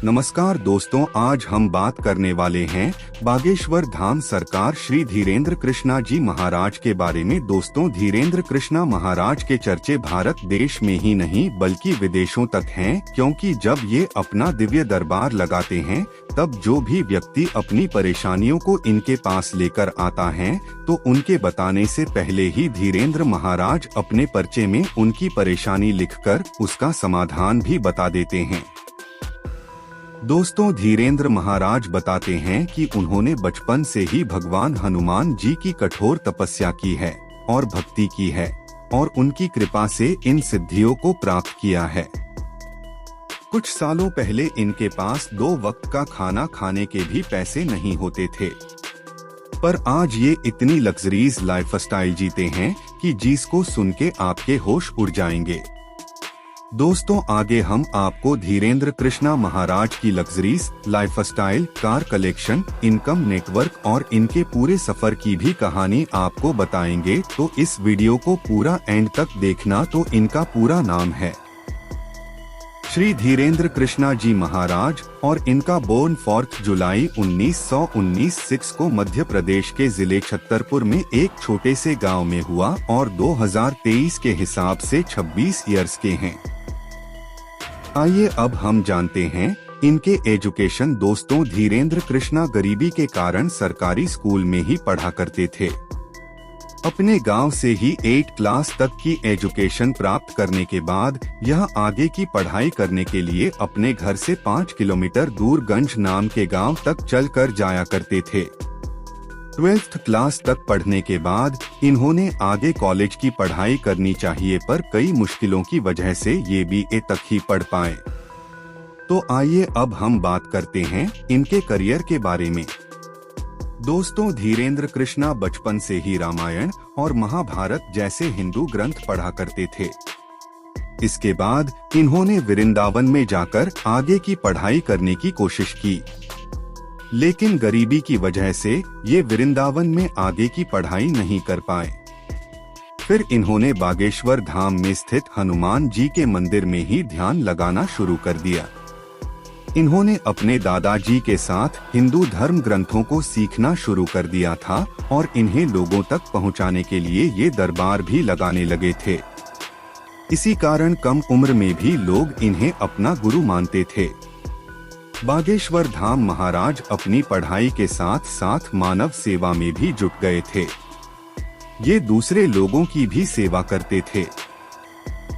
नमस्कार दोस्तों, आज हम बात करने वाले हैं बागेश्वर धाम सरकार श्री धीरेन्द्र कृष्णा जी महाराज के बारे में। दोस्तों, धीरेन्द्र कृष्णा महाराज के चर्चे भारत देश में ही नहीं बल्कि विदेशों तक हैं, क्योंकि जब ये अपना दिव्य दरबार लगाते हैं तब जो भी व्यक्ति अपनी परेशानियों को इनके पास लेकर आता है तो उनके बताने से पहले ही धीरेन्द्र महाराज अपने पर्चे में उनकी परेशानी लिखकर उसका समाधान भी बता देते हैं। दोस्तों, धीरेन्द्र महाराज बताते हैं कि उन्होंने बचपन से ही भगवान हनुमान जी की कठोर तपस्या की है और भक्ति की है और उनकी कृपा से इन सिद्धियों को प्राप्त किया है। कुछ सालों पहले इनके पास 2 वक्त का खाना खाने के भी पैसे नहीं होते थे, पर आज ये इतनी लग्जरीज लाइफस्टाइल जीते हैं कि जिसको सुन के आपके होश उड़ जाएंगे। दोस्तों, आगे हम आपको धीरेन्द्र कृष्णा महाराज की luxuries lifestyle, car collection, income network और इनके पूरे सफर की भी कहानी आपको बताएंगे, तो इस वीडियो को पूरा एंड तक देखना। तो इनका पूरा नाम है श्री धीरेन्द्र कृष्णा जी महाराज और इनका बोर्न 4 जुलाई 1919 को मध्य प्रदेश के जिले छतरपुर में एक छोटे से गांव में हुआ और 2023 के हिसाब से 26 इयर्स के हैं। आइए अब हम जानते हैं इनके एजुकेशन। दोस्तों, धीरेन्द्र कृष्णा गरीबी के कारण सरकारी स्कूल में ही पढ़ा करते थे। अपने गांव से ही 8 क्लास तक की एजुकेशन प्राप्त करने के बाद यह आगे की पढ़ाई करने के लिए अपने घर से 5 किलोमीटर दूर गंज नाम के गांव तक चलकर जाया करते थे। 12th क्लास तक पढ़ने के बाद इन्होंने आगे कॉलेज की पढ़ाई करनी चाहिए, पर कई मुश्किलों की वजह से ये BA तक ही पढ़ पाए। तो आइए अब हम बात करते हैं इनके करियर के बारे में। दोस्तों, धीरेन्द्र कृष्णा बचपन से ही रामायण और महाभारत जैसे हिंदू ग्रंथ पढ़ा करते थे। इसके बाद इन्होंने वृंदावन में जाकर आगे की पढ़ाई करने की कोशिश की, लेकिन गरीबी की वजह से ये वृंदावन में आगे की पढ़ाई नहीं कर पाए। फिर इन्होंने बागेश्वर धाम में स्थित हनुमान जी के मंदिर में ही ध्यान लगाना शुरू कर दिया। इन्होंने अपने दादाजी के साथ हिंदू धर्म ग्रंथों को सीखना शुरू कर दिया था और इन्हें लोगों तक पहुंचाने के लिए ये दरबार भी लगाने लगे थे। इसी कारण कम उम्र में भी लोग इन्हें अपना गुरु मानते थे। बागेश्वर धाम महाराज अपनी पढ़ाई के साथ साथ मानव सेवा में भी जुट गए थे। ये दूसरे लोगों की भी सेवा करते थे।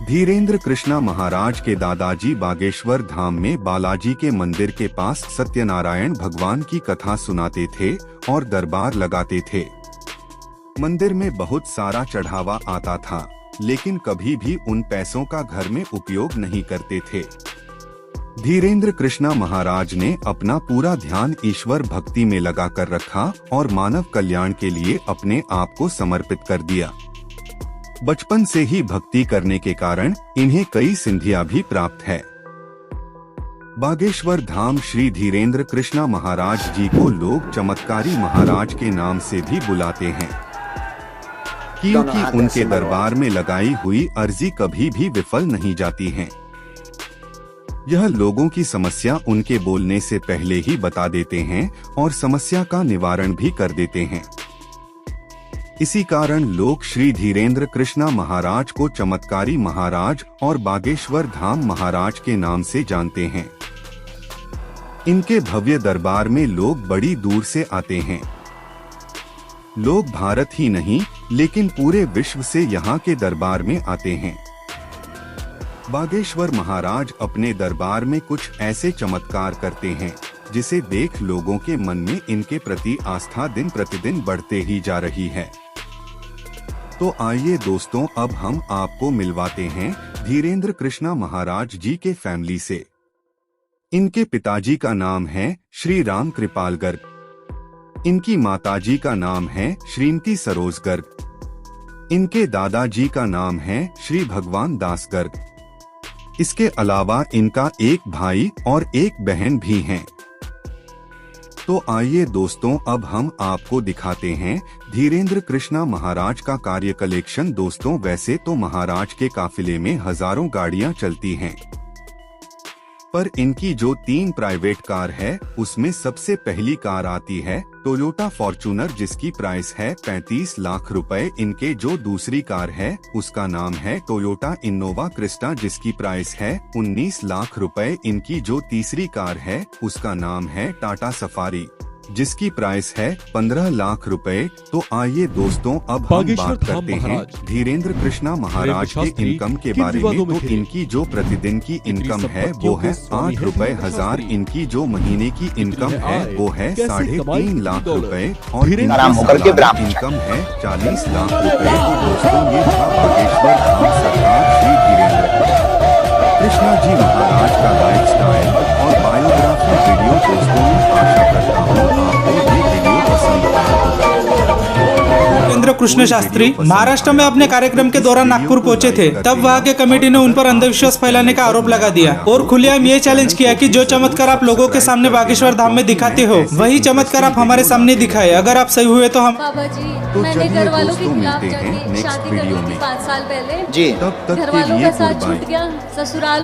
धीरेन्द्र कृष्णा महाराज के दादाजी बागेश्वर धाम में बालाजी के मंदिर के पास सत्यनारायण भगवान की कथा सुनाते थे और दरबार लगाते थे। मंदिर में बहुत सारा चढ़ावा आता था, लेकिन कभी भी उन पैसों का घर में उपयोग नहीं करते थे। धीरेन्द्र कृष्णा महाराज ने अपना पूरा ध्यान ईश्वर भक्ति में लगाकर रखा और मानव कल्याण के लिए अपने आप को समर्पित कर दिया। बचपन से ही भक्ति करने के कारण इन्हें कई सिद्धियां भी प्राप्त है। बागेश्वर धाम श्री धीरेन्द्र कृष्णा महाराज जी को लोग चमत्कारी महाराज के नाम से भी बुलाते हैं, क्योंकि उनके दरबार में लगाई हुई अर्जी कभी भी विफल नहीं जाती है। यह लोगों की समस्या उनके बोलने से पहले ही बता देते हैं और समस्या का निवारण भी कर देते हैं। इसी कारण लोग श्री धीरेन्द्र कृष्णा महाराज को चमत्कारी महाराज और बागेश्वर धाम महाराज के नाम से जानते हैं। इनके भव्य दरबार में लोग बड़ी दूर से आते हैं। लोग भारत ही नहीं लेकिन पूरे विश्व से यहाँ के दरबार में आते हैं। बागेश्वर महाराज अपने दरबार में कुछ ऐसे चमत्कार करते हैं जिसे देख लोगों के मन में इनके प्रति आस्था दिन प्रतिदिन बढ़ते ही जा रही है। तो आइए दोस्तों, अब हम आपको मिलवाते हैं धीरेन्द्र कृष्णा महाराज जी के फैमिली से। इनके पिताजी का नाम है श्री राम कृपाल गर्ग। इनकी माताजी का नाम है श्रीमती सरोज गर्ग। इनके दादाजी का नाम है श्री भगवान दास गर्ग। इसके अलावा इनका एक भाई और एक बहन भी हैं। तो आइए दोस्तों, अब हम आपको दिखाते हैं धीरेन्द्र कृष्णा महाराज का कार्य कलेक्शन। दोस्तों, वैसे तो महाराज के काफिले में हजारों गाड़ियां चलती हैं, पर इनकी जो 3 प्राइवेट कार है उसमें सबसे पहली कार आती है टोयोटा फॉर्च्यूनर, जिसकी प्राइस है 35 लाख रुपए। इनके जो दूसरी कार है उसका नाम है टोयोटा इनोवा क्रिस्टा, जिसकी प्राइस है 19 लाख रुपए। इनकी जो तीसरी कार है उसका नाम है टाटा सफारी, जिसकी प्राइस है 15 लाख रुपए। तो आइए दोस्तों अब हम बात करते हैं धीरेन्द्र कृष्णा महाराज के इनकम के बारे में। तो इनकी जो प्रतिदिन की इनकम है वो है 8 रुपए हजार। इनकी जो महीने की इनकम है वो है 3.5 लाख रुपए और इनकी इनकम है 40 लाख रुपए। तो दोस्तों ये था बागेश्वर धाम सरदार श्री धीरेन्द्र कृष्णा जी महाराज का लाइफस्टाइल और बायोग्राफी वीडियो। दोस्तों मैं आशा करता हूँ आपको ये वीडियो पसंद आया होगा। नरेंद्र कृष्ण शास्त्री महाराष्ट्र में अपने कार्यक्रम के दौरान नागपुर पहुंचे थे। तब वहां के कमेटी ने उन पर अंधविश्वास फैलाने का आरोप लगा दिया और खुलेआम ये चैलेंज किया कि जो चमत्कार आप लोगों के सामने बागेश्वर धाम में दिखाते हो वही चमत्कार आप हमारे सामने दिखाए। अगर आप सही हुए तो हम बाबा जी तो मैंने चलिए घर वालों के दोस्तों खिलाफ मिलते हैं जाके नेक्स्ट शादी कर वीडियो ली थी में। 5 साल पहले जी तब तक घर के वालों लिए का साथ गुड बाय। छूट गया, ससुराल